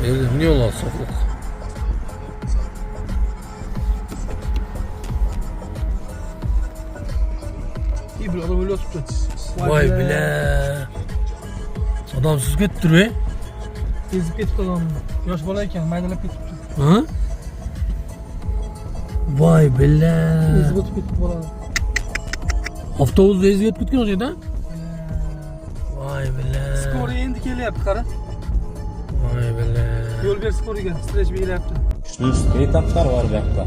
Не olsa. Bir adam öyle oturdu. Vay bile. Adamsız götürür be. Gezip ketipti adam. Yosh bolayken maydalab ketipti. Ha? Vay bile. Ezib o'tib ketib bola. Avtobusda ezib o'tib ketgan o'sha yerda? Vay bile. Skori endi kelyapti, qara. Vay bile. Yo'l ber skoriga, stres beryapti. Бейтаптар бар бияқта.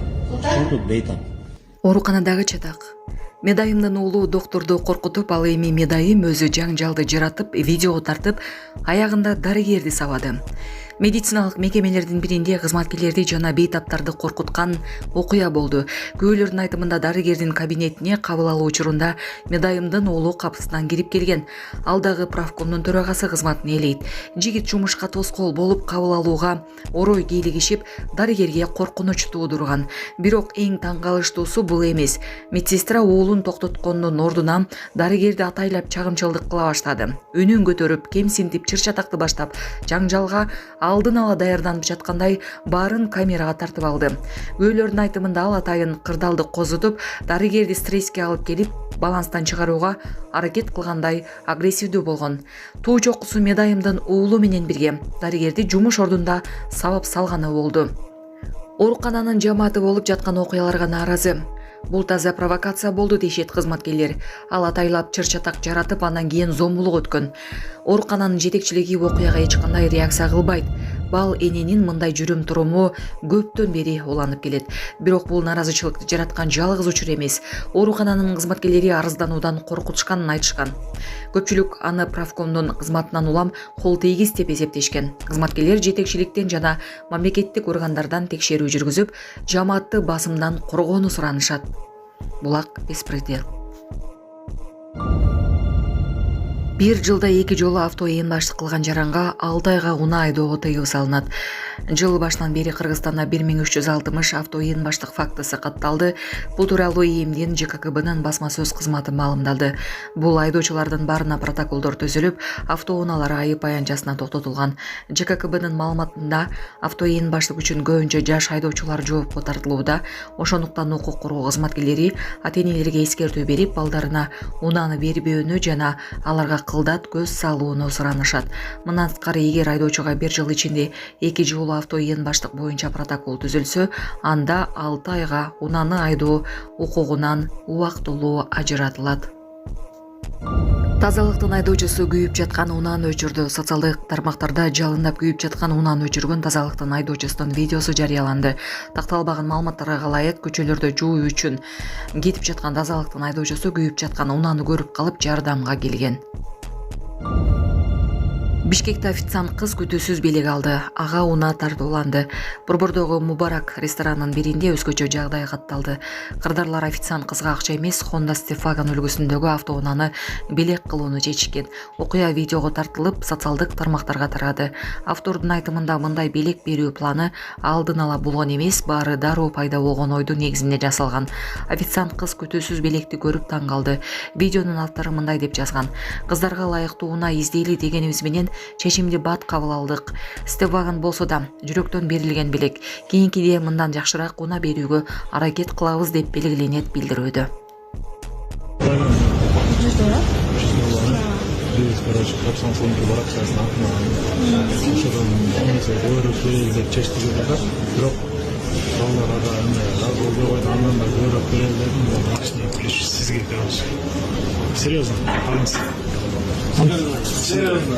Ушул бейтап. Ооруканадагы чатак. Медайымдын уулу доктурду коркутуп, ал эми Медайым өзү жаңжалды жаратып, видеого тартып, аягында дарыгерди сабады. Медициналык мекемелердин биринде кызматкерлерди жана бейтаптарды коркуткан окуя болду. Күбөлөрдүн айтымында дарыгердин кабинетине кабыл алуу учурунда Медайымдын уулу капысынан кирип келген. Ал дагы правкомдун төрагасы кызматын ээлейт. Жигит жумушка тоскоол болуп кабыл алууга орой кейлигишип, дарыгерге коркунуч туудурган. Бирок эң таң калыштуусу бул эмес. Медсестра уулун токтоткондун ордуна дарыгерди атайлап чагымчылдык кыла баштады. Үнүн көтөрүп, кемсинтип, чыр-чатакты баштап, жаңжалга алдын ала даярданып жаткандай баарын камерага тартып алды. Күбөлөрдүн айтымында ал атайын кырдалды козутуп, дарыгерди стресске алып келип, баланстан чыгарууга аракет кылгандай агрессивдүү болгон. Туу чокусу Медайымдын уулу менен бирге дарыгерди жумуш ордунда сабап салганы болду. Оорукананын жамааты болуп жаткан окуяларга нааразы. Бул таза провокация болду дешет кызматкерлер. Ал атайлап чыр-чатак жаратып, андан кийин зомбулук өткөн. Оорукананын жетекчилиги окуяга эч кандай реакция кылбайт. Бал эненин мындай жүрүм-туруму көптөн бери уланып келет. Бирок бул наразычылыкты жараткан жалгыз учур эмес. Оорукананын кызматкерлери арыздануудан коркутушканын айтышкан. Көпчүлүк аны правкомдун кызматынан улам кол тийгиз деп эсептешкен. Кызматкерлер жетекчиликтен жана мамлекеттик органдардан текшерүү жүргүзүп, жамаатты басымдан коргоону суранышат. Булак беспредел. Бир жылда 2 жолу авто ээн-баштык кылган жаранга 6 айга унаа айдоого тыюу салынат. Жыл башынан бери Кыргызстанда 1360 авто ээн-баштык фактысы катталды. Бул тууралуу ИИМдин ЖККБнын басма сөз кызматы маалымдады. Бул айдоочулардын баарына протоколдор түзүлүп, авто унаалары айып аянтчасына токтотулган. ЖККБнын маалыматында авто ээн-баштык үчүн көбүнчө жаш айдоочулар жоопко тартылууда. Ошондуктан укук коргоо кызматкерлери ата-энелерге эскертүү берип, балдарына унааны бербөөнү жана аларга кылдат көз салууну суранышат. Мындан сырткары, эгер айдоочуга 1 жыл ичинде 2 жолу авто ээн-баштык боюнча протокол түзүлсө, анда 6 айга унааны айдоо укугунан убактылуу ажыратылат. Тазалыктын айдоочусу күйүп жаткан унааны өчүрдү. Социалдык тармактарда жалындап күйүп жаткан унааны өчүргөн тазалыктын айдоочусунун видеосу жарыяланды. Такталбаган маалыматтарга ылайык, көчөлөрдө жуу үчүн кетип жаткан тазалыктын айдоочусу күйүп жаткан унааны көрүп калып жардамга келген. Бишкекте официант кыз күтүүсүз белек алды. Ага унаа тартууланды. Борбордогу Мубарак ресторанынын биринде өзгөчө жагдай катталды. Кырдарлар официант кызга акча эмес, Honda Stefan үлгүсүндөгү автоунааны белек кылууну чечишкен. Окуя видеого тартылып, социалдык тармактарга тарады. Автордун айтымында мындай белек берүү планы алдын ала болгон эмес, баары дароо пайда болгон ойдун негизинде жасалган. Официант кыз күтүүсүз белекти көрүп таң калды. Видеонун автору мындай деп жазган: "Кыздарга ылайыктуу унаа издейли дегенибиз менен чечимди бат кабыл алдык. Стеваган болсо да жүрөктөн берилген белек. Кийинкиде мындан жакшыраак унаа берүүгө аракет кылабыз" деп белгиленет билдирүүдө. Серьезно, серьезно.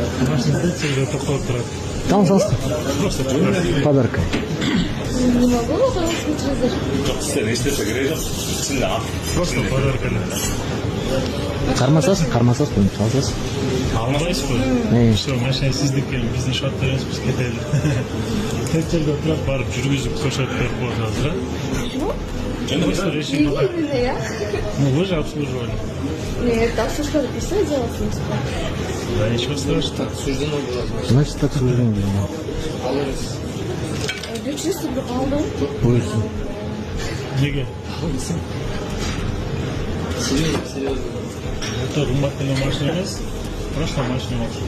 Там просто подарка. Не могу пожалуйста, Просто подарка. Кармасасың, коюп аласың. Алмайсыз ғой? Все, машина сиздики, биздин шатта эмеспиз, кетели. Тез жерде отуруп барып жүргүзүп көрсөтүп берип коет азыр, а? Просто решим. Ну, вы же обслуживали. Нет, обслуживали, писали, делали. Да, ничего страшного. Так суждено было. Значит, так суждено было. Чисто алdım. Buyursun. Неге? Серьезно. Это кымбаттаган машина эмес. Просто машина болду.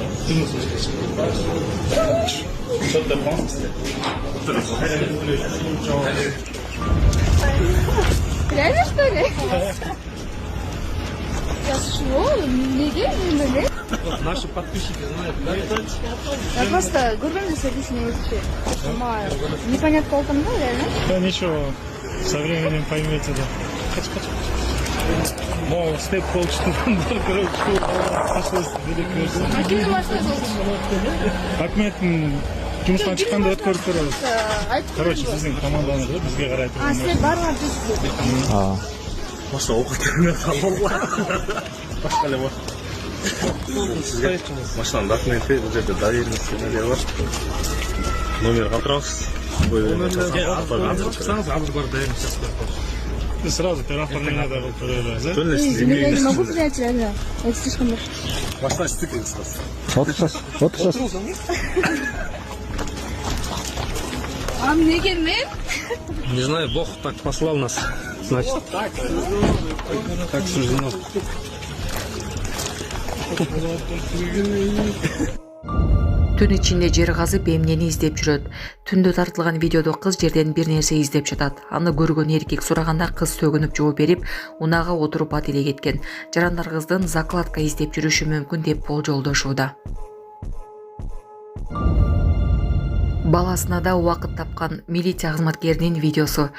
Что-то помните? Реально, что ли? Я что? Неге? Наши подписчики знают, да? Я просто гурбан объясню вообще. Понимаю. Непонятно толком, да, реально? Да ничего, со временем поймете, да. Мол, степ полчасынан бар, короче, пришлось великий өрсін. А кімді машина жолдың? Акметтің жұмыстан шыққанда өткөріп көріп. Короче, біздің команданы да бізге қарай А, сіздер барлар жүрсіздер. Машина оқытырмын қалмалла. Басқале бар. Сізге машинаның документі, бұл жерде доверенность нелер бар. Номер қалдырамыз. Шықсаңыз азыр бар доверенность жасап. Сразу операторның да қылып көрелеріз, да? Извините, я не могу принять реально. Это слишком много. Машина стыкает сразу. А неге мен? Не знаю, Бог так послал нас. Значит, так суждено. Түн ичинде жер казып эмнени издеп жүрөт. Түндө тартылган видеодо кыз жерден бир нерсе издеп жатат. Аны көргөн эркек сураганда кыз сөгүнүп жооп берип, унага отуруп ат эле кеткен. Жарандар кыздын закладка издеп жүрүшү мүмкүн деп болжолдошууда. Баласына да убакыт тапкан милиция кызматкеринин видеосу.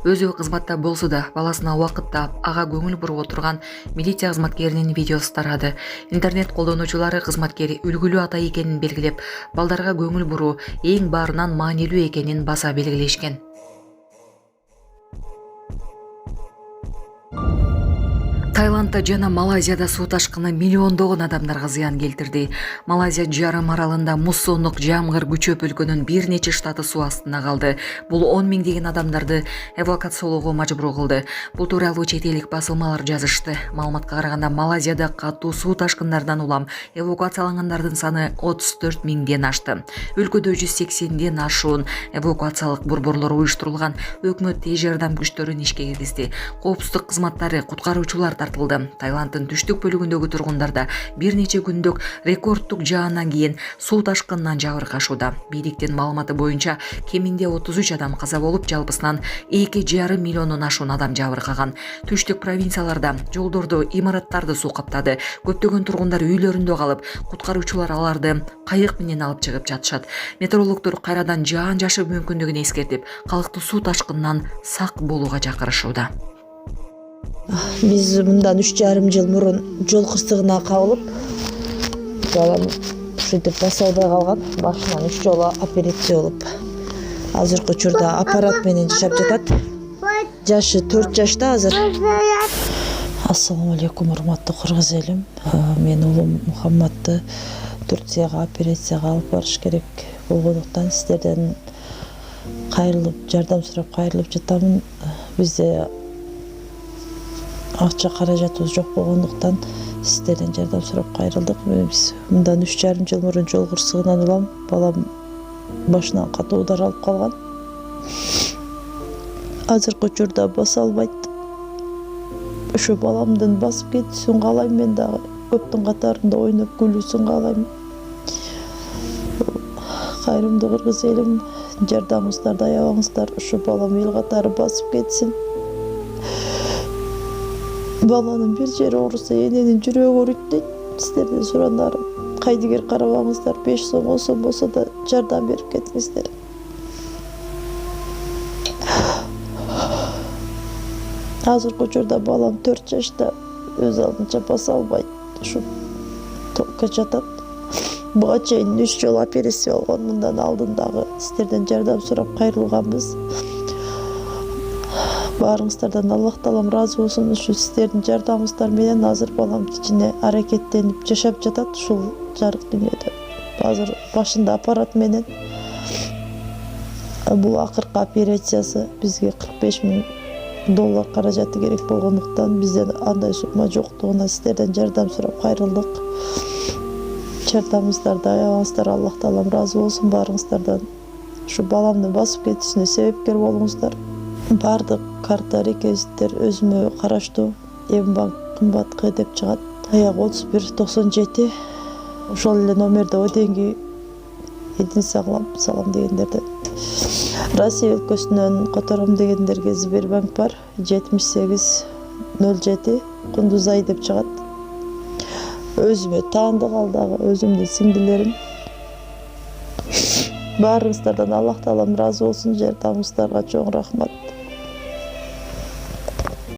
Өзү кызматта болсо да баласына убакыт таап, ага көңүл буруп отурган милиция кызматкеринин видеосу тарады. Интернет колдонуучулары кызматкери үлгүлүү ата экенин белгилеп, балдарга көңүл буруу эң баарынан маанилүү экенин баса белгилешкен. Таиландда жана Малайзияда суу ташкыны миллиондогон адамдарга зыян келтирди. Малайзия жарым аралында муссондук жамгыр күчөп өлкөнүн бир нече штаты суу астында калды. Бул 10 миңдеген адамдарды эвакуациялоого мажбур кылды. Бул тууралуу чет элдик басылмалар жазышты. Маалыматка караганда Малайзияда катуу суу ташкындардан улам эвакуациялангандардын саны 34 миңден ашты. Өлкөдө 180ден ашуун эвакуациялык борборлор уюштурулган. Өкмөт тез жардам күчтөрүн ишке киргизди. Коопсуздук кызматтары, куткаруучулар тартылды. Таиланддын түштүк бөлүгүндөгү тургундарда бир нече күндүк рекордтук жаандан кийин суу ташкынынан жабыркашууда. Бийликтин маалыматы боюнча кеминде 33 адам каза болуп, жалпысынан 2,5 миллиондон ашуун адам жабыркаган. Түштүк провинцияларда жолдорду, имараттарды суу каптады. Көптөгөн тургундар үйлөрүндө калып, куткаруучулар аларды кайык менен алып чыгып жатышат. Метеорологдор кайрадан жаан жашоо мүмкүндүгүн эскертип, калкты суу ташкынынан сак болууга чакырышууда. Биз мындан 3,5 жыл мурун жол кырсыгына кабылып, балам ушинтип баса албай калган. Башынан 3 жолу операция болуп, азыркы учурда аппарат менен жашап жатат. Жашы 4 жашта азыр. Ассаламу алейкум, урматтуу кыргыз элим. Мен уулум Мухаммадты Турцияга операцияга алып барыш керек болгондуктан сиздерден кайрылып, жардам сурап кайрылып жатамын. Бизде акча каражатыбыз жок болгондуктан сиздерден жардам сурап кайрылдык. Биз мындан 3,5 жыл мурун жол кырсыгынан улам, балам башынан катуу удар алып калган. Азыркы учурда баса албайт. Ошо баламдын басып кетүүсүн каалайм, мен дагы көптүн катарында ойноп күлүүсүн каалайм. Кайрымдуу кыргыз элим, жардамыңыздарды аябаңыздар. Ошо балам эл катары басып кетсин. Баланын бир жери ооруса эненин жүрөгү ооруйт дейт. Сиздерден сурандарым, кайдыгер карабаңыздар, 5 сом 10 сом болсо да жардам берип кетиңиздер. Азыркы учурда балам 4 жашта, өз алдынча баса албайт. Ушу токко жатат. Буга чейин 3 жолу операция болгон. Мындан алдын дагы сиздерден жардам сурап кайрылганбыз. Баарыңыздардан Аллах таалам ыраазы болсун. Ушу сиздердин жардамыңыздар менен азыр балам кичине аракеттенип жашап жатат ушул жарык дүйнөдө. Азыр башында аппарат менен. Бул акыркы операциясы бизге $45,000 каражаты керек болгондуктан бизден андай сумма жоктугуна сиздерден жардам сурап кайрылдык. Жардамыңыздарды аябаңыздар, Аллах таалам ыраазы болсун баарыңыздардан. Ушу баламдын басып кетүүсүнө себепкер болуңуздар. Бардык карта реквизиттер өзүмө караштуу. Эмбанк кымбат деп чыгат. Аяк 31,97. ошол эле номерде оденги Эдин салам дегендерде. Россия өлкөсүнөн котором дегендерге Сбербанк бар 7807 Кундузай деп чыгат. Өзүмө таандык ал дагы өзүмдүн сиңдилерим. Баарыңыздардан Аллах таалам ыраазы болсун, жардамыңыздарга чоң рахмат.